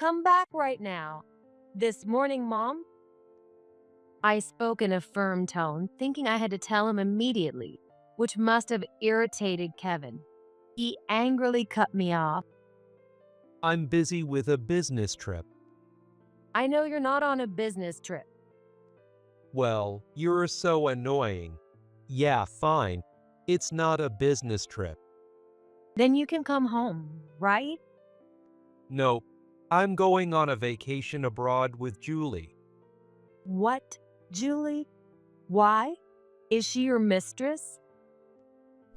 come back right now. This morning, Mom? I spoke in a firm tone, thinking I had to tell him immediately, which must have irritated Kevin. He angrily cut me off. I'm busy with a business trip. I know you're not on a business trip. Well, you're so annoying. Yeah, fine. It's not a business trip. Then you can come home, right? Nope. I'm going on a vacation abroad with Julie. What, Julie? Why? Is she your mistress?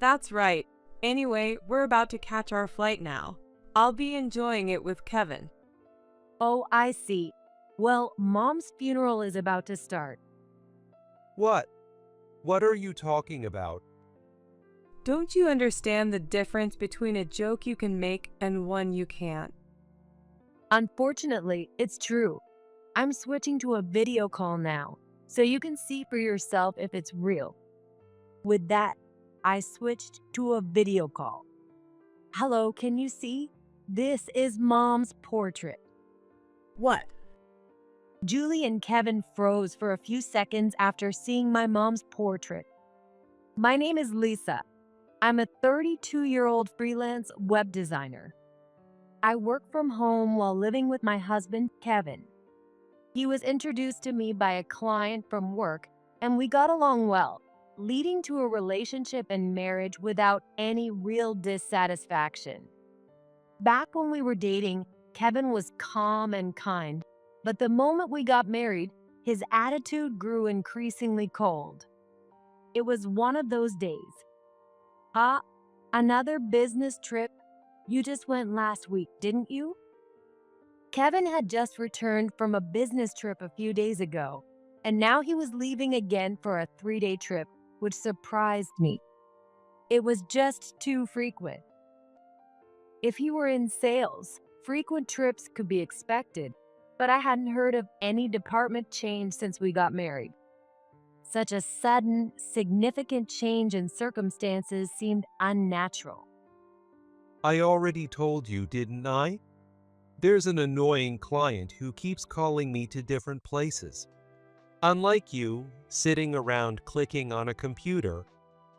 That's right. Anyway, we're about to catch our flight now. I'll be enjoying it with Kevin. Oh, I see. Well, Mom's funeral is about to start. What? What are you talking about? Don't you understand the difference between a joke you can make and one you can't? Unfortunately, it's true. I'm switching to a video call now, so you can see for yourself if it's real. With that, I switched to a video call. Hello, can you see? This is Mom's portrait. What? Julie and Kevin froze for a few seconds after seeing my mom's portrait. My name is Lisa. I'm a 32-year-old freelance web designer. I work from home while living with my husband, Kevin. He was introduced to me by a client from work, and we got along well, leading to a relationship and marriage without any real dissatisfaction. Back when we were dating, Kevin was calm and kind, but the moment we got married, his attitude grew increasingly cold. It was one of those days. Huh? Another business trip? You just went last week, didn't you? Kevin had just returned from a business trip a few days ago, and now he was leaving again for a 3-day trip, which surprised me. It was just too frequent. If he were in sales, frequent trips could be expected, but I hadn't heard of any department change since we got married. Such a sudden, significant change in circumstances seemed unnatural. I already told you, didn't I? There's an annoying client who keeps calling me to different places. Unlike you, sitting around clicking on a computer,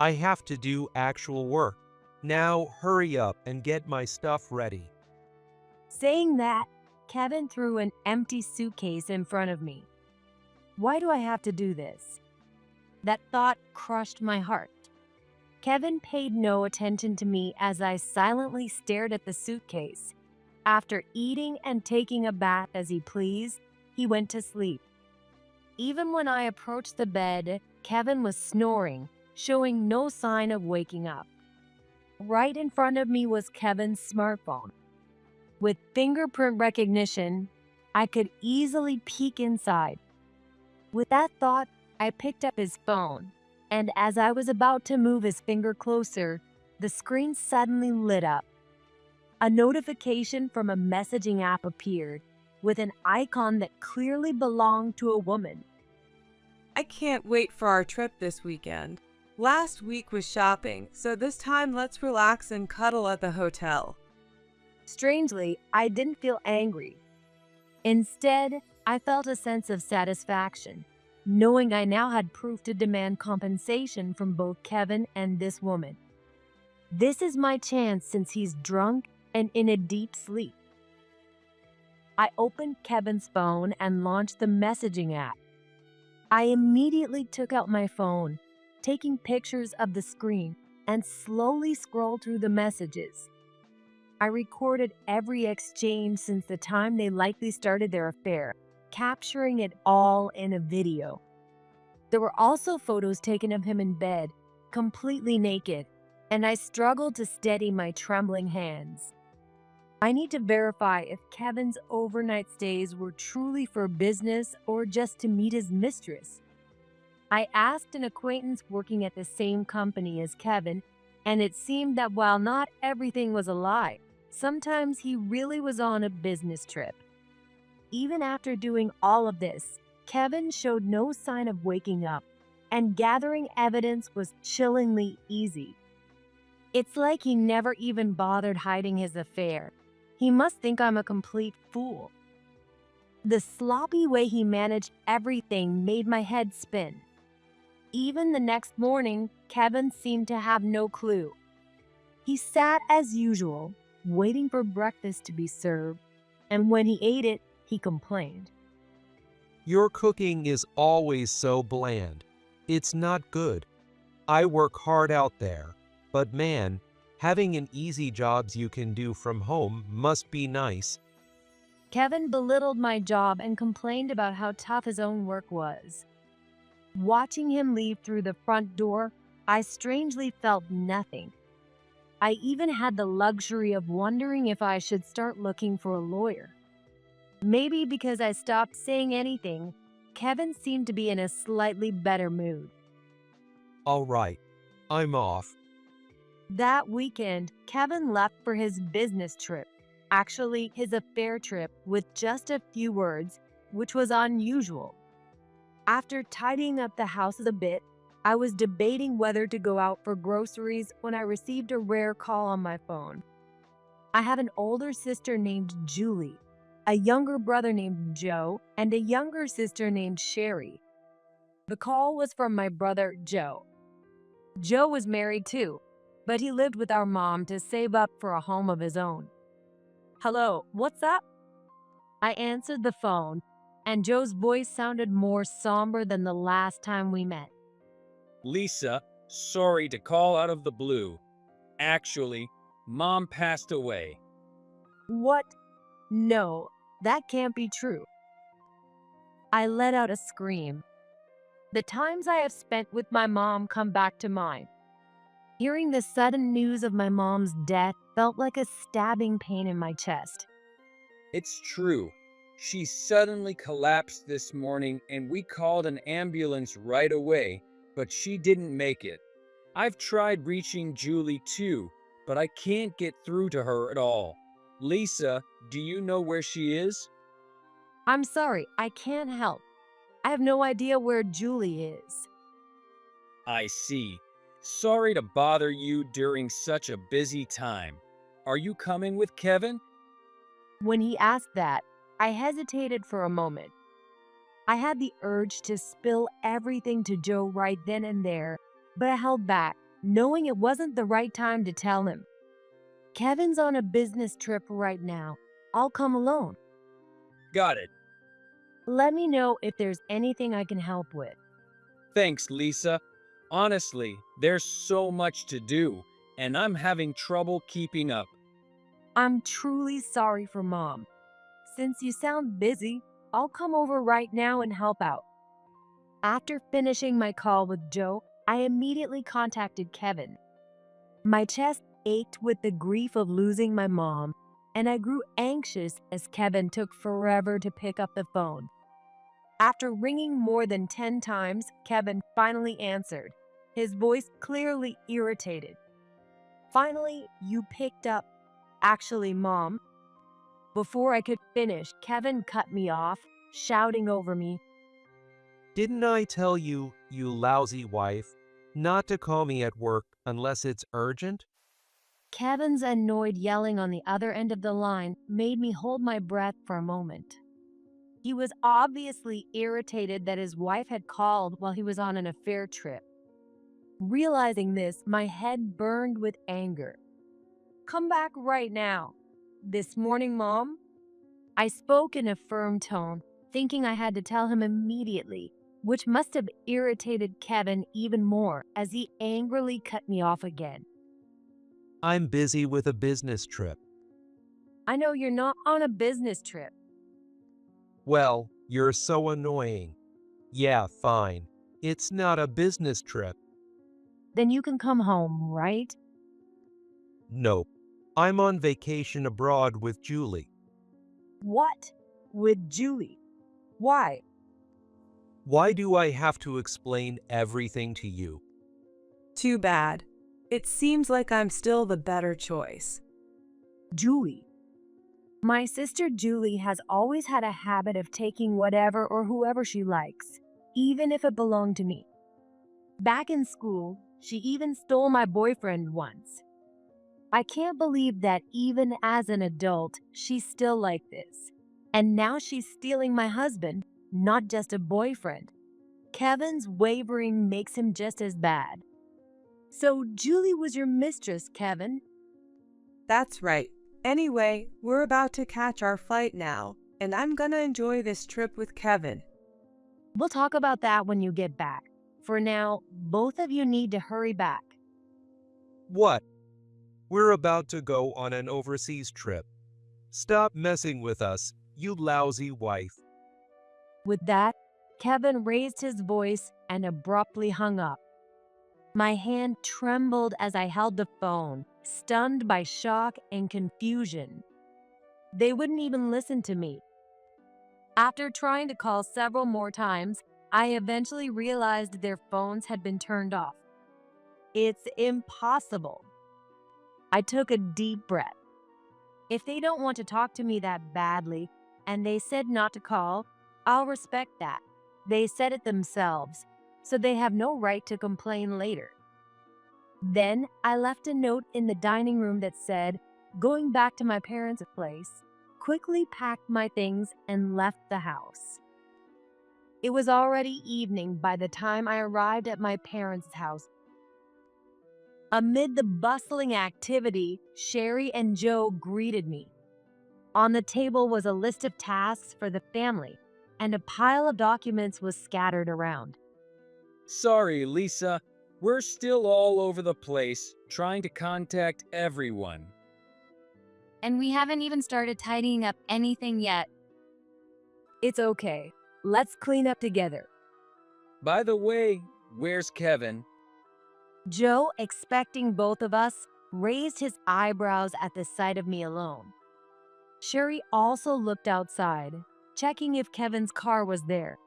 I have to do actual work. Now hurry up and get my stuff ready. Saying that, Kevin threw an empty suitcase in front of me. Why do I have to do this? That thought crushed my heart. Kevin paid no attention to me as I silently stared at the suitcase. After eating and taking a bath as he pleased, he went to sleep. Even when I approached the bed, Kevin was snoring, showing no sign of waking up. Right in front of me was Kevin's smartphone. With fingerprint recognition, I could easily peek inside. With that thought, I picked up his phone, and as I was about to move his finger closer, the screen suddenly lit up. A notification from a messaging app appeared, with an icon that clearly belonged to a woman. I can't wait for our trip this weekend. Last week was shopping, so this time let's relax and cuddle at the hotel. Strangely, I didn't feel angry. Instead, I felt a sense of satisfaction, knowing I now had proof to demand compensation from both Kevin and this woman. This is my chance since he's drunk and in a deep sleep. I opened Kevin's phone and launched the messaging app. I immediately took out my phone, taking pictures of the screen, and slowly scrolled through the messages. I recorded every exchange since the time they likely started their affair, capturing it all in a video. There were also photos taken of him in bed, completely naked, and I struggled to steady my trembling hands. I need to verify if Kevin's overnight stays were truly for business or just to meet his mistress. I asked an acquaintance working at the same company as Kevin, and it seemed that while not everything was a lie, sometimes he really was on a business trip. Even after doing all of this, Kevin showed no sign of waking up, and gathering evidence was chillingly easy. It's like he never even bothered hiding his affair. He must think I'm a complete fool. The sloppy way he managed everything made my head spin. Even the next morning, Kevin seemed to have no clue. He sat as usual, waiting for breakfast to be served, and when he ate it, he complained. Your cooking is always so bland. It's not good. I work hard out there, but man, having an easy jobs you can do from home must be nice. Kevin belittled my job and complained about how tough his own work was. Watching him leave through the front door, I strangely felt nothing. I even had the luxury of wondering if I should start looking for a lawyer. Maybe because I stopped saying anything, Kevin seemed to be in a slightly better mood. All right, I'm off. That weekend, Kevin left for his business trip, actually his affair trip, with just a few words, which was unusual. After tidying up the house a bit, I was debating whether to go out for groceries when I received a rare call on my phone. I have an older sister named Julie, a younger brother named Joe, and a younger sister named Sherry. The call was from my brother Joe. Joe was married too, but he lived with our mom to save up for a home of his own. "Hello, what's up?" I answered the phone, and Joe's voice sounded more somber than the last time we met. Lisa, sorry to call out of the blue. Actually, Mom passed away. What? No, that can't be true. I let out a scream. The times I have spent with my mom come back to mind. Hearing the sudden news of my mom's death felt like a stabbing pain in my chest. It's true. She suddenly collapsed this morning and we called an ambulance right away, but she didn't make it. I've tried reaching Julie too, but I can't get through to her at all. Lisa, do you know where she is? I'm sorry, I can't help. I have no idea where Julie is. I see. Sorry to bother you during such a busy time. Are you coming with Kevin? When he asked that, I hesitated for a moment. I had the urge to spill everything to Joe right then and there, but I held back, knowing it wasn't the right time to tell him. Kevin's on a business trip right now. I'll come alone. Got it. Let me know if there's anything I can help with. Thanks, Lisa. Honestly, there's so much to do, and I'm having trouble keeping up. I'm truly sorry for Mom. Since you sound busy, I'll come over right now and help out. After finishing my call with Joe, I immediately contacted Kevin. My chest ached with the grief of losing my mom, and I grew anxious as Kevin took forever to pick up the phone. After ringing more than 10 times, Kevin finally answered, his voice clearly irritated. "Finally, you picked up. Actually, Mom." Before I could finish, Kevin cut me off, shouting over me, Didn't I tell you, you lousy wife, not to call me at work unless it's urgent? Kevin's annoyed yelling on the other end of the line made me hold my breath for a moment. He was obviously irritated that his wife had called while he was on an affair trip. Realizing this, my head burned with anger. "Come back right now." "This morning, Mom?" I spoke in a firm tone, thinking I had to tell him immediately, which must have irritated Kevin even more as he angrily cut me off again. I'm busy with a business trip. "I know you're not on a business trip." Well, you're so annoying. Yeah, fine. It's not a business trip. "Then you can come home, right?" Nope. I'm on vacation abroad with Julie. "What? With Julie? Why?" Why do I have to explain everything to you? Too bad. It seems like I'm still the better choice. Julie. My sister Julie has always had a habit of taking whatever or whoever she likes, even if it belonged to me. Back in school, she even stole my boyfriend once. I can't believe that even as an adult, she's still like this. And now she's stealing my husband, not just a boyfriend. Kevin's wavering makes him just as bad. So Julie was your mistress, Kevin? That's right. Anyway, we're about to catch our flight now, and I'm gonna enjoy this trip with Kevin. We'll talk about that when you get back. For now, both of you need to hurry back. What? We're about to go on an overseas trip. Stop messing with us, you lousy wife. With that, Kevin raised his voice and abruptly hung up. My hand trembled as I held the phone, stunned by shock and confusion. They wouldn't even listen to me. After trying to call several more times, I eventually realized their phones had been turned off. It's impossible. I took a deep breath. If they don't want to talk to me that badly, and they said not to call, I'll respect that. They said it themselves, so they have no right to complain later. Then I left a note in the dining room that said, "Going back to my parents' place," quickly packed my things and left the house. It was already evening by the time I arrived at my parents' house. Amid the bustling activity, Sherry and Joe greeted me. On the table was a list of tasks for the family, and a pile of documents was scattered around. Sorry, Lisa. We're still all over the place, trying to contact everyone. And we haven't even started tidying up anything yet. It's okay. Let's clean up together. By the way, where's Kevin? Joe, expecting both of us, raised his eyebrows at the sight of me alone. Sherry also looked outside, checking if Kevin's car was there.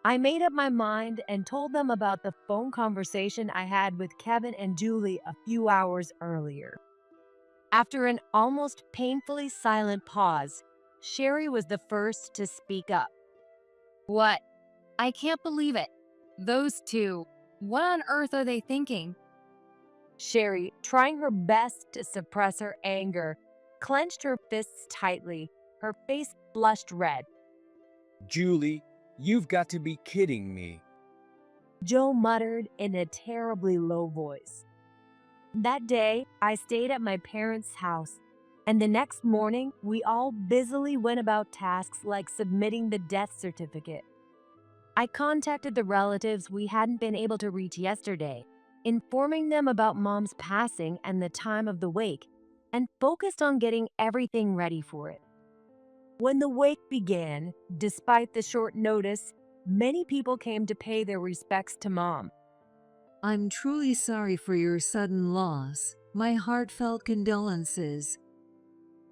I made up my mind and told them about the phone conversation I had with Kevin and Julie a few hours earlier. After an almost painfully silent pause, Sherry was the first to speak up. What? I can't believe it. Those two. What on earth are they thinking? Sherry, trying her best to suppress her anger, clenched her fists tightly, her face flushed red. Julie, you've got to be kidding me. Joe muttered in a terribly low voice. That day, I stayed at my parents' house, and the next morning, we all busily went about tasks like submitting the death certificate. I contacted the relatives we hadn't been able to reach yesterday, informing them about Mom's passing and the time of the wake, and focused on getting everything ready for it. When the wake began, despite the short notice, many people came to pay their respects to Mom. I'm truly sorry for your sudden loss. My heartfelt condolences.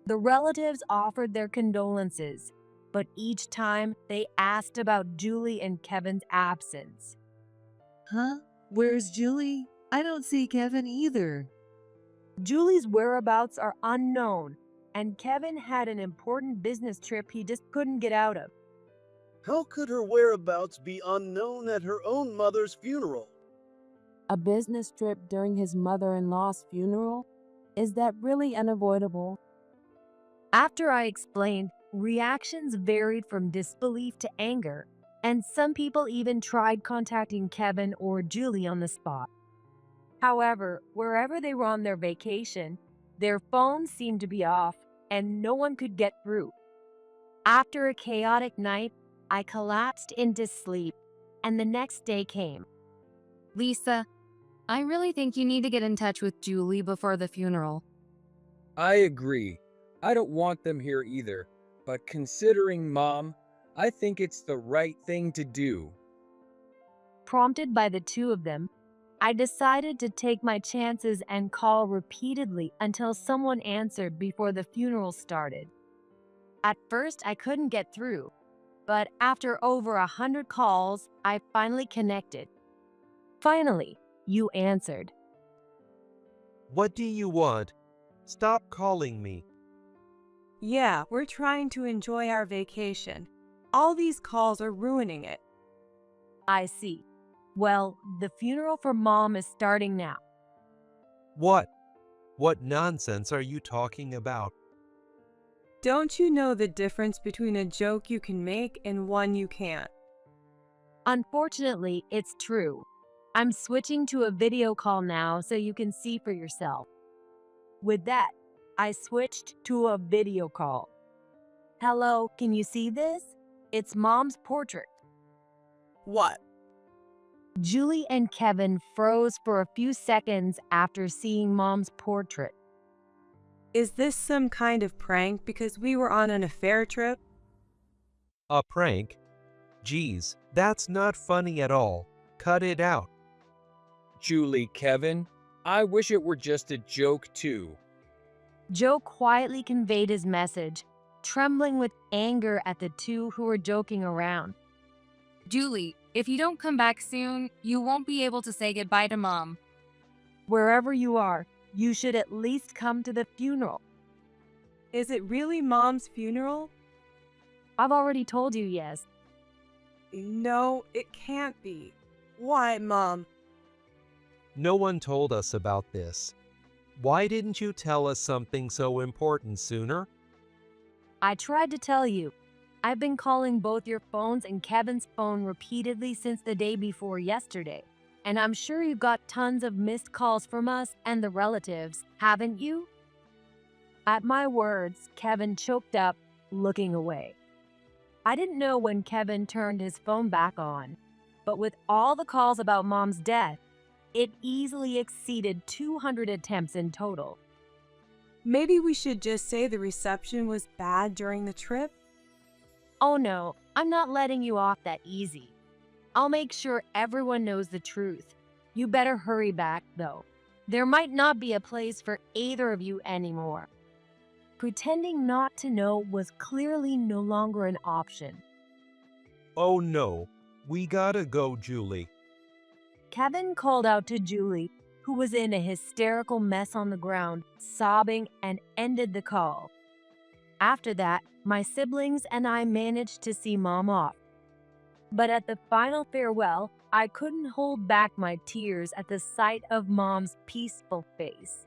The relatives offered their condolences, but each time they asked about Julie and Kevin's absence. Huh? Where's Julie? I don't see Kevin either. Julie's whereabouts are unknown, and Kevin had an important business trip he just couldn't get out of. How could her whereabouts be unknown at her own mother's funeral? A business trip during his mother-in-law's funeral? Is that really unavoidable? After I explained, reactions varied from disbelief to anger, and some people even tried contacting Kevin or Julie on the spot. However, wherever they were on their vacation, their phones seemed to be off and no one could get through. After a chaotic night, I collapsed into sleep, and the next day came. Lisa, I really think you need to get in touch with Julie before the funeral. I agree. I don't want them here either, but considering Mom, I think it's the right thing to do. Prompted by the two of them, I decided to take my chances and call repeatedly until someone answered before the funeral started. At first, I couldn't get through, but after over 100 calls, I finally connected. Finally, you answered. What do you want? Stop calling me. Yeah, we're trying to enjoy our vacation. All these calls are ruining it. I see. Well, the funeral for Mom is starting now. What? What nonsense are you talking about? Don't you know the difference between a joke you can make and one you can't? Unfortunately, it's true. I'm switching to a video call now so you can see for yourself. With that, I switched to a video call. Hello, can you see this? It's Mom's portrait. What? Julie and Kevin froze for a few seconds after seeing Mom's portrait. Is this some kind of prank because we were on an affair trip? A prank? Geez, that's not funny at all. Cut it out. Julie, Kevin, I wish it were just a joke too. Joe quietly conveyed his message, trembling with anger at the two who were joking around. Julie, if you don't come back soon, you won't be able to say goodbye to Mom. Wherever you are, you should at least come to the funeral. Is it really Mom's funeral? I've already told you yes. No, it can't be. Why, Mom? No one told us about this. Why didn't you tell us something so important sooner? I tried to tell you. I've been calling both your phones and Kevin's phone repeatedly since the day before yesterday. And I'm sure you got tons of missed calls from us and the relatives, haven't you? At my words, Kevin choked up, looking away. I didn't know when Kevin turned his phone back on, but with all the calls about Mom's death, it easily exceeded 200 attempts in total. Maybe we should just say the reception was bad during the trip? Oh no, I'm not letting you off that easy. I'll make sure everyone knows the truth. You better hurry back, though. There might not be a place for either of you anymore. Pretending not to know was clearly no longer an option. Oh no, we gotta go, Julie. Kevin called out to Julie, who was in a hysterical mess on the ground, sobbing, and ended the call. After that, my siblings and I managed to see Mom off. But at the final farewell, I couldn't hold back my tears at the sight of Mom's peaceful face.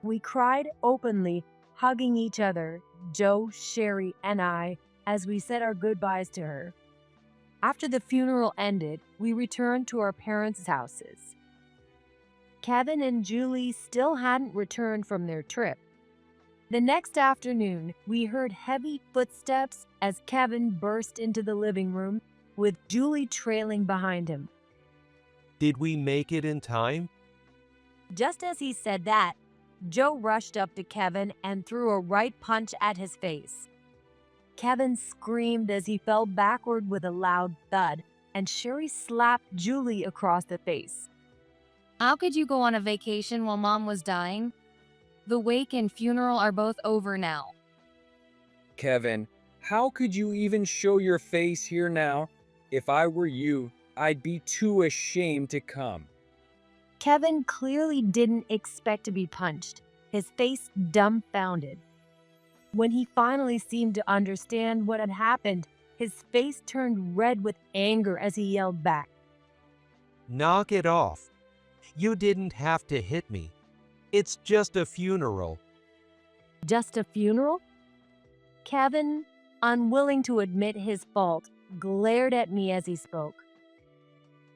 We cried openly, hugging each other, Joe, Sherry, and I, as we said our goodbyes to her. After the funeral ended, we returned to our parents' houses. Kevin and Julie still hadn't returned from their trip. The next afternoon, we heard heavy footsteps as Kevin burst into the living room, with Julie trailing behind him. Did we make it in time? Just as he said that, Joe rushed up to Kevin and threw a right punch at his face. Kevin screamed as he fell backward with a loud thud, and Sherry slapped Julie across the face. How could you go on a vacation while Mom was dying? The wake and funeral are both over now. Kevin, how could you even show your face here now? If I were you, I'd be too ashamed to come. Kevin clearly didn't expect to be punched, his face dumbfounded. When he finally seemed to understand what had happened, his face turned red with anger as he yelled back. Knock it off. You didn't have to hit me. It's just a funeral. Just a funeral? Kevin, unwilling to admit his fault, glared at me as he spoke.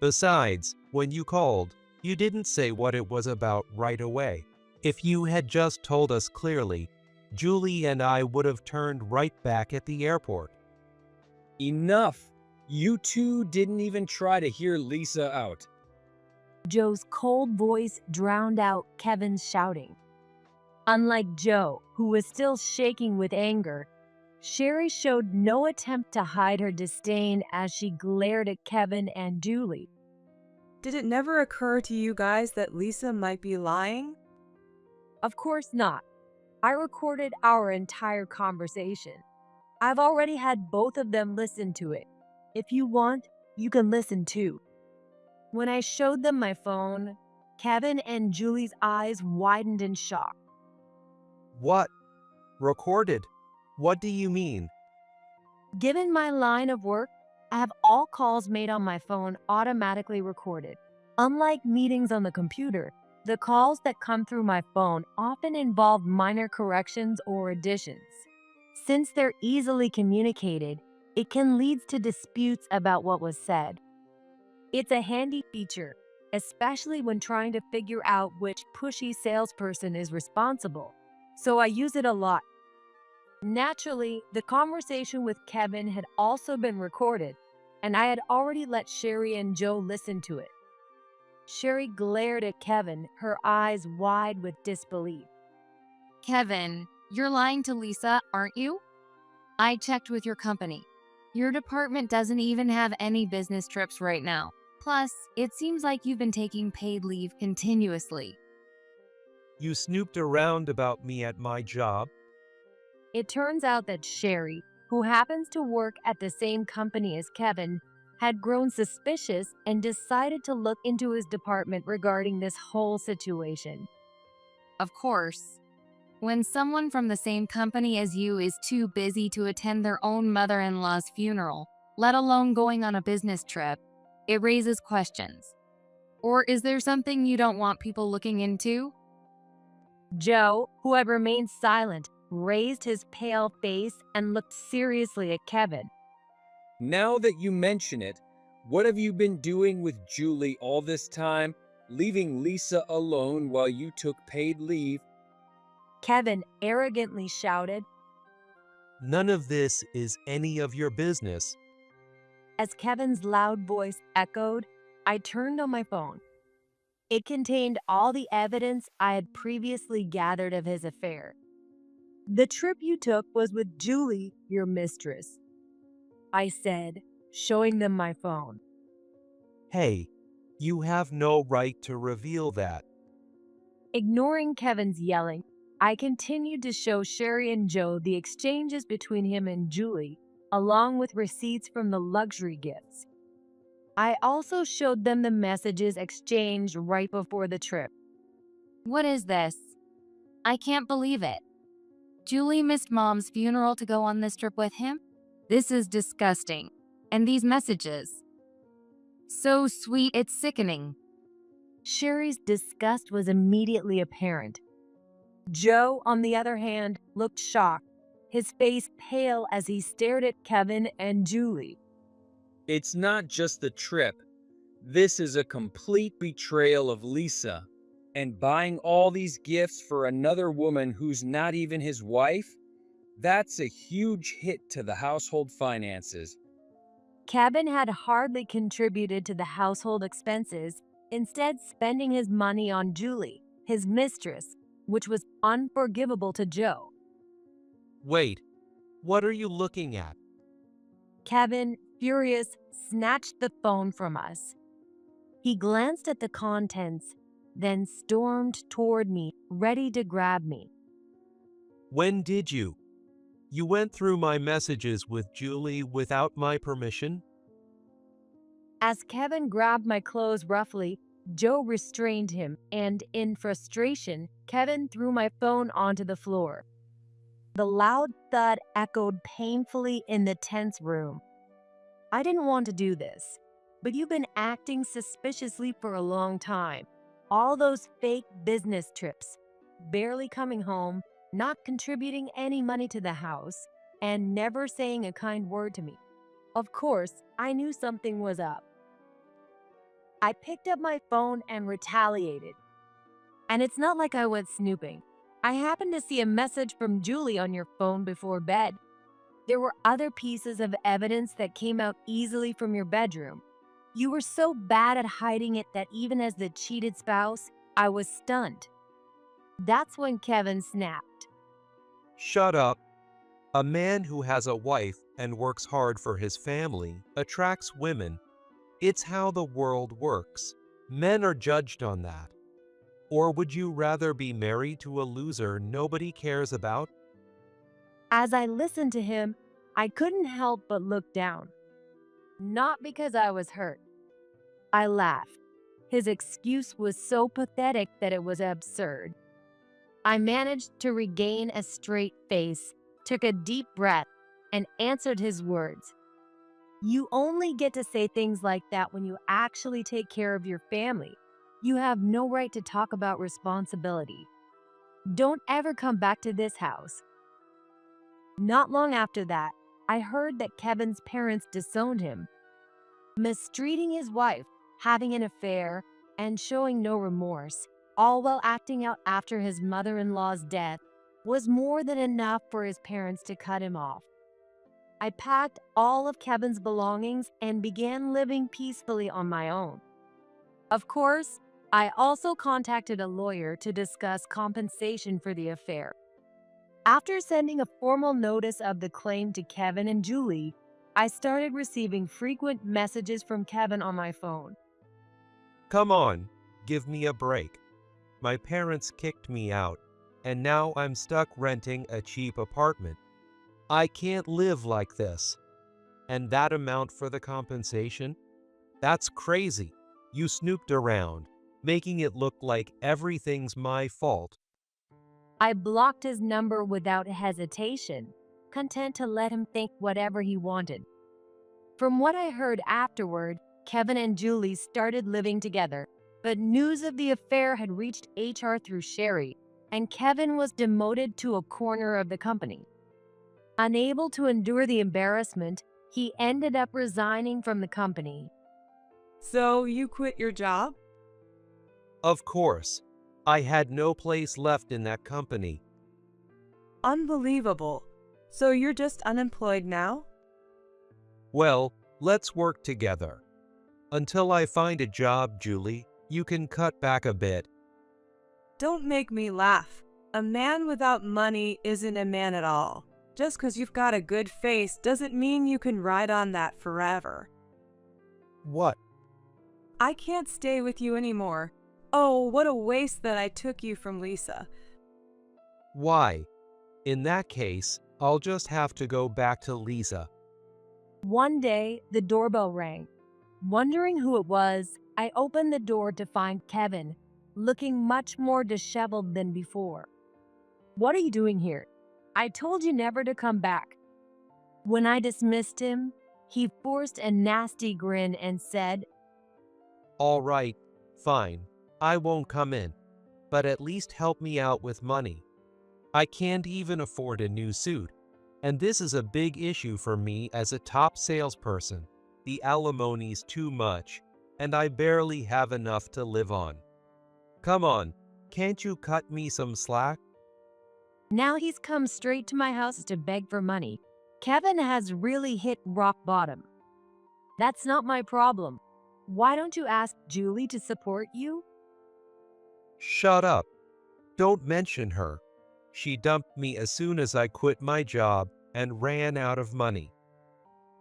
Besides, when you called, you didn't say what it was about right away. If you had just told us clearly, Julie and I would have turned right back at the airport. Enough! You two didn't even try to hear Lisa out. Joe's cold voice drowned out Kevin's shouting. Unlike Joe, who was still shaking with anger, Sherry showed no attempt to hide her disdain as she glared at Kevin and Julie. Did it never occur to you guys that Lisa might be lying? Of course not. I recorded our entire conversation. I've already had both of them listen to it. If you want, you can listen too. When I showed them my phone, Kevin and Julie's eyes widened in shock. What? Recorded? What do you mean? Given my line of work, I have all calls made on my phone automatically recorded. Unlike meetings on the computer, The calls that come through my phone often involve minor corrections or additions. Since they're easily communicated, it can lead to disputes about what was said. It's a handy feature, especially when trying to figure out which pushy salesperson is responsible, so I use it a lot. Naturally, the conversation with Kevin had also been recorded, and I had already let Sherry and Joe listen to it. Sherry glared at Kevin, her eyes wide with disbelief. Kevin, you're lying to Lisa, aren't you? I checked with your company. Your department doesn't even have any business trips right now. Plus, it seems like you've been taking paid leave continuously. You snooped around about me at my job. It turns out that Sherry, who happens to work at the same company as Kevin, had grown suspicious and decided to look into his department regarding this whole situation. Of course. When someone from the same company as you is too busy to attend their own mother-in-law's funeral, let alone going on a business trip, it raises questions. Or is there something you don't want people looking into? Joe, who had remained silent, raised his pale face and looked seriously at Kevin. Now that you mention it, what have you been doing with Julie all this time, leaving Lisa alone while you took paid leave? Kevin arrogantly shouted. None of this is any of your business. As Kevin's loud voice echoed, I turned on my phone. It contained all the evidence I had previously gathered of his affair. The trip you took was with Julie, your mistress, I said, showing them my phone. Hey, you have no right to reveal that. Ignoring Kevin's yelling, I continued to show Sherry and Joe the exchanges between him and Julie, along with receipts from the luxury gifts. I also showed them the messages exchanged right before the trip. What is this? I can't believe it. Julie missed Mom's funeral to go on this trip with him? This is disgusting. And these messages. So sweet, it's sickening. Sherry's disgust was immediately apparent. Joe, on the other hand, looked shocked, his face pale as he stared at Kevin and Julie. It's not just the trip. This is a complete betrayal of Lisa. And buying all these gifts for another woman who's not even his wife? That's a huge hit to the household finances. Kevin had hardly contributed to the household expenses, instead spending his money on Julie, his mistress, which was unforgivable to Joe. Wait, what are you looking at? Kevin, furious, snatched the phone from us. He glanced at the contents, then stormed toward me, ready to grab me. When did you? You went through my messages with Julie without my permission? As Kevin grabbed my clothes roughly, Joe restrained him, and in frustration, Kevin threw my phone onto the floor. The loud thud echoed painfully in the tense room. I didn't want to do this, but you've been acting suspiciously for a long time. All those fake business trips, barely coming home, not contributing any money to the house, and never saying a kind word to me. Of course, I knew something was up. I picked up my phone and retaliated. And it's not like I went snooping. I happened to see a message from Julie on your phone before bed. There were other pieces of evidence that came out easily from your bedroom. You were so bad at hiding it that even as the cheated spouse, I was stunned. That's when Kevin snapped. Shut up. A man who has a wife and works hard for his family attracts women. It's how the world works. Men are judged on that. Or would you rather be married to a loser nobody cares about? As I listened to him, I couldn't help but look down. Not because I was hurt. I laughed. His excuse was so pathetic that it was absurd. I managed to regain a straight face, took a deep breath, and answered his words. You only get to say things like that when you actually take care of your family. You have no right to talk about responsibility. Don't ever come back to this house. Not long after that, I heard that Kevin's parents disowned him, mistreating his wife, having an affair, and showing no remorse, all while acting out after his mother-in-law's death, was more than enough for his parents to cut him off. I packed all of Kevin's belongings and began living peacefully on my own. Of course, I also contacted a lawyer to discuss compensation for the affair. After sending a formal notice of the claim to Kevin and Julie, I started receiving frequent messages from Kevin on my phone. Come on, give me a break. My parents kicked me out, and now I'm stuck renting a cheap apartment. I can't live like this. And that amount for the compensation? That's crazy. You snooped around, making it look like everything's my fault. I blocked his number without hesitation, content to let him think whatever he wanted. From what I heard afterward, Kevin and Julie started living together, but news of the affair had reached HR through Sherry, and Kevin was demoted to a corner of the company. Unable to endure the embarrassment, he ended up resigning from the company. So you quit your job? Of course, I had no place left in that company. Unbelievable. So you're just unemployed now? Well, let's work together. Until I find a job, Julie, you can cut back a bit. Don't make me laugh. A man without money isn't a man at all. Just because you've got a good face doesn't mean you can ride on that forever. What? I can't stay with you anymore. Oh, what a waste that I took you from Lisa. Why? In that case, I'll just have to go back to Lisa. One day, the doorbell rang. Wondering who it was, I opened the door to find Kevin, looking much more disheveled than before. "What are you doing here? I told you never to come back." When I dismissed him, he forced a nasty grin and said, All right, fine. I won't come in. But at least help me out with money. I can't even afford a new suit. And this is a big issue for me as a top salesperson. The alimony's too much, and I barely have enough to live on. Come on, can't you cut me some slack? Now he's come straight to my house to beg for money. Kevin has really hit rock bottom. That's not my problem. Why don't you ask Julie to support you? Shut up. Don't mention her. She dumped me as soon as I quit my job and ran out of money.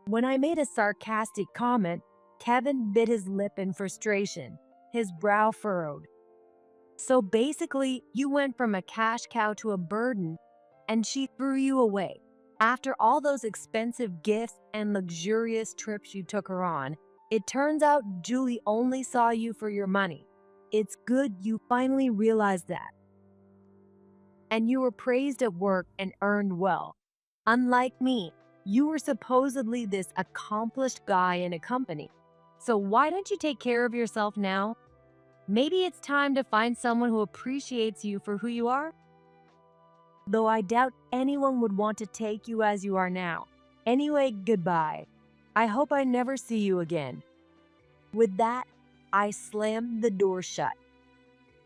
When I made a sarcastic comment, Kevin bit his lip in frustration, his brow furrowed. So basically, you went from a cash cow to a burden, and she threw you away. After all those expensive gifts and luxurious trips you took her on, it turns out Julie only saw you for your money. It's good you finally realized that. And you were praised at work and earned well. Unlike me, you were supposedly this accomplished guy in a company. So why don't you take care of yourself now? Maybe it's time to find someone who appreciates you for who you are? Though I doubt anyone would want to take you as you are now. Anyway, goodbye. I hope I never see you again. With that, I slammed the door shut.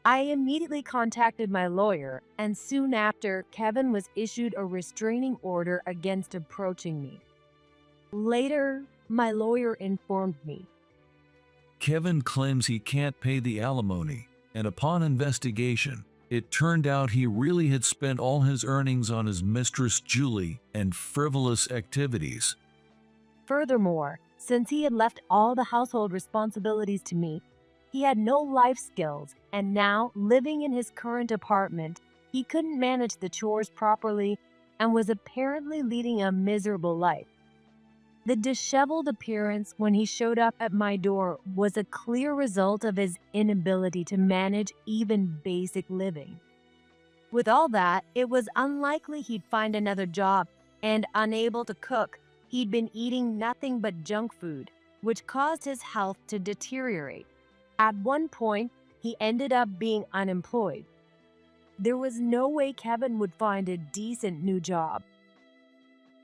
I immediately contacted my lawyer, and soon after, Kevin was issued a restraining order against approaching me. Later, my lawyer informed me. Kevin claims he can't pay the alimony, and upon investigation, it turned out he really had spent all his earnings on his mistress Julie and frivolous activities. Furthermore, since he had left all the household responsibilities to me, he had no life skills, and now, living in his current apartment, he couldn't manage the chores properly and was apparently leading a miserable life. The disheveled appearance when he showed up at my door was a clear result of his inability to manage even basic living. With all that, it was unlikely he'd find another job, and unable to cook, he'd been eating nothing but junk food, which caused his health to deteriorate. At one point, he ended up being unemployed. There was no way Kevin would find a decent new job.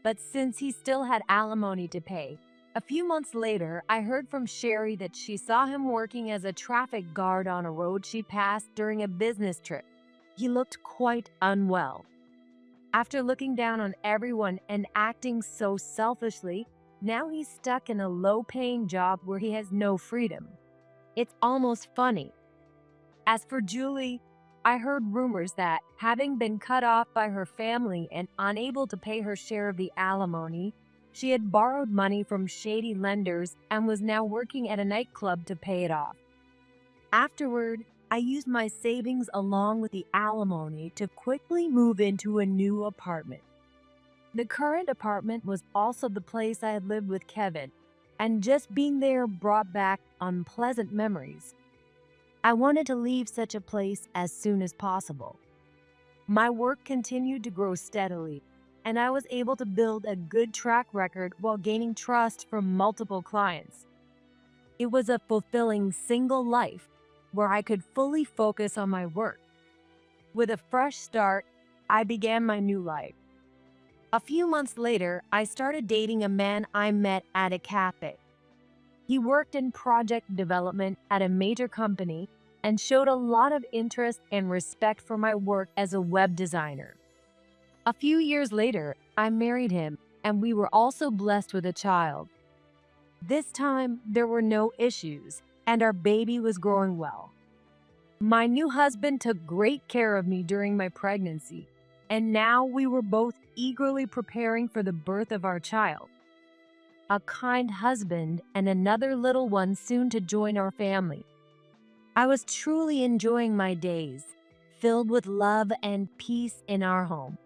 But since he still had alimony to pay, a few months later, I heard from Sherry that she saw him working as a traffic guard on a road she passed during a business trip. He looked quite unwell. After looking down on everyone and acting so selfishly, now he's stuck in a low-paying job where he has no freedom. It's almost funny. As for Julie, I heard rumors that, having been cut off by her family and unable to pay her share of the alimony, she had borrowed money from shady lenders and was now working at a nightclub to pay it off. Afterward, I used my savings along with the alimony to quickly move into a new apartment. The current apartment was also the place I had lived with Kevin, and just being there brought back unpleasant memories. I wanted to leave such a place as soon as possible. My work continued to grow steadily, and I was able to build a good track record while gaining trust from multiple clients. It was a fulfilling single life where I could fully focus on my work. With a fresh start, I began my new life. A few months later, I started dating a man I met at a cafe. He worked in project development at a major company and showed a lot of interest and respect for my work as a web designer. A few years later, I married him, and we were also blessed with a child. This time, there were no issues, and our baby was growing well. My new husband took great care of me during my pregnancy, and now we were both eagerly preparing for the birth of our child. A kind husband and another little one soon to join our family. I was truly enjoying my days, filled with love and peace in our home.